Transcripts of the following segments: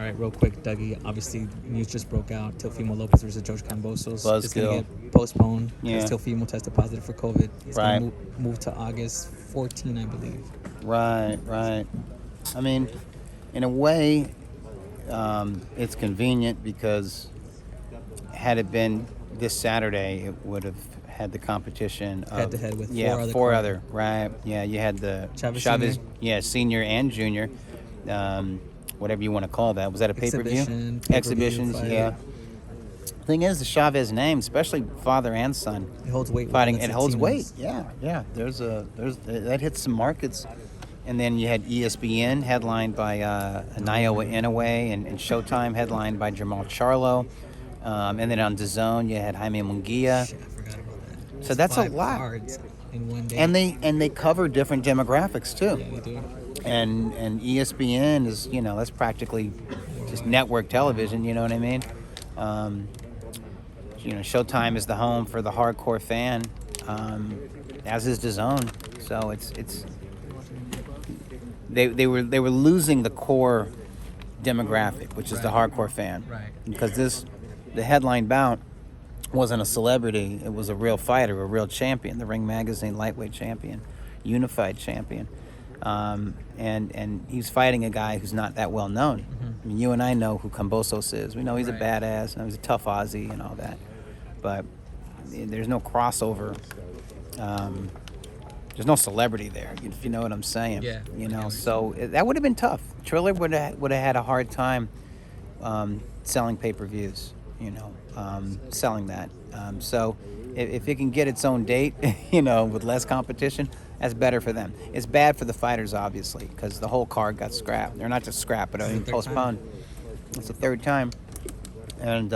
All right, real quick, Dougie. Obviously, news just broke out. Teofimo Lopez versus George Kambosos. It's going to get postponed because Teofimo tested positive for COVID. It's going to move to August 14, I believe. Right. I mean, in a way, it's convenient because had it been this Saturday, it would have had the competition of head-to-head with four other. Right. Yeah, you had the Chavez senior and junior. Whatever you want to call that. Was that a pay-per-view? Exhibitions, yeah. Thing is, the Chavez name, especially father and son, it holds weight. Fighting, it holds weight. Yeah. There's that hits some markets. And then you had ESPN headlined by Naoya Inoue and Showtime headlined by Jamal Charlo. And then on DAZN you had Jaime Munguia. Shit, I forgot about that. So that's a lot. Cards in one day. And they cover different demographics too. Yeah, they do. And ESPN is, that's practically just network television, you know what I mean? Showtime is the home for the hardcore fan, as is DAZN. So it's they were losing the core demographic, which is the hardcore fan. Right. Because the headline bout wasn't a celebrity, it was a real fighter, a real champion, the Ring Magazine lightweight champion, unified champion. And he's fighting a guy who's not that well known. Mm-hmm. I mean, you and I know who Kambosos is. We know he's a badass, and he's a tough Aussie and all that. But there's no crossover. There's no celebrity there, if you know what I'm saying. Yeah. So that would have been tough. Triller would have had a hard time selling pay-per-views. Selling that. So if it can get its own date, with less competition, that's better for them. It's bad for the fighters, obviously, because the whole card got scrapped. They're not just scrapped, but postponed. It's the third time. And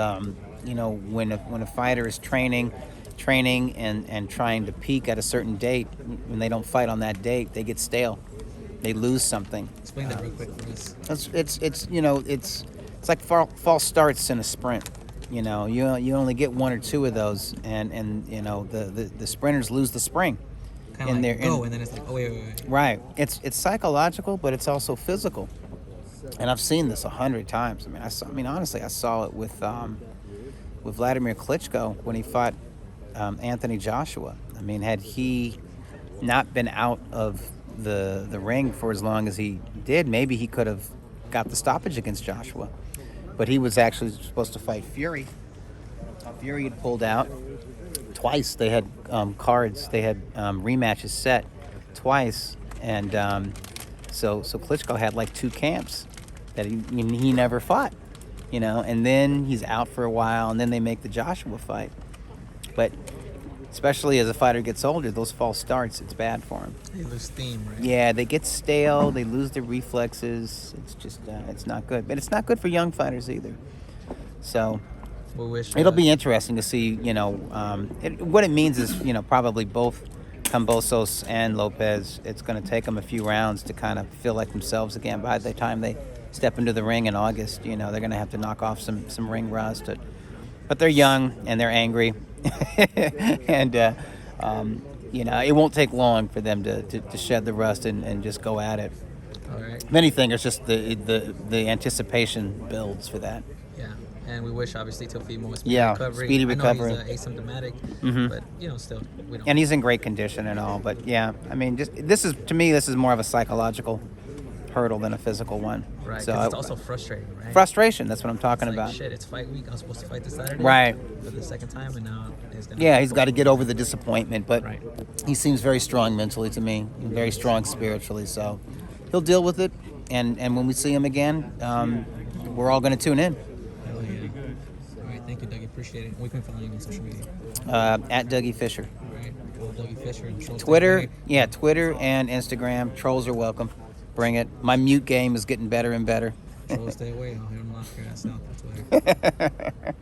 when a fighter is training and trying to peak at a certain date, when they don't fight on that date, they get stale. They lose something. Explain that real quick for us. It's like false starts in a sprint. You only get one or two of those, and the sprinters lose the spring. And then it's like, oh wait. Right. It's psychological, but it's also physical. And I've seen this 100 times. Honestly, I saw it with Vladimir Klitschko when he fought Anthony Joshua. Had he not been out of the ring for as long as he did, maybe he could have got the stoppage against Joshua. But he was actually supposed to fight Fury. Fury had pulled out twice. They had cards. They had rematches set twice. And so Klitschko had like two camps that he never fought. And then he's out for a while, and then they make the Joshua fight. But especially as a fighter gets older, those false starts, it's bad for him. They lose steam, right? Yeah, they get stale. They lose their reflexes. It's just, it's not good. But it's not good for young fighters either. So it'll be interesting to see, what it means is, probably both Kambosos and Lopez, it's going to take them a few rounds to kind of feel like themselves again. By the time they step into the ring in August, they're going to have to knock off some ring rust. But they're young and they're angry. And, it won't take long for them to shed the rust and just go at it. All right. If anything, it's just the anticipation builds for that. Yeah, and we wish obviously Teofimo a speedy recovery. I know he's asymptomatic, but still we don't. And he's in great condition and all, but this is more of a psychological hurdle than a physical one. Right. So it's also frustrating, right? Frustration. That's what I'm talking about. Shit, it's fight week. I was supposed to fight this Saturday. Right. For the second time, and now he's got to get over the disappointment, but he seems very strong mentally to me, and very strong spiritually. So he'll deal with it, and when we see him again, we're all going to tune in. Hell yeah. All right, thank you, Dougie. Appreciate it. We can follow you on social media. At Dougie Fisher. All right, Dougie Fisher and Trolls. Twitter, Twitter and Instagram. Trolls are welcome. Bring it. My mute game is getting better and better. Trolls, stay away. I'll hear them lock your ass out. That's what I heard.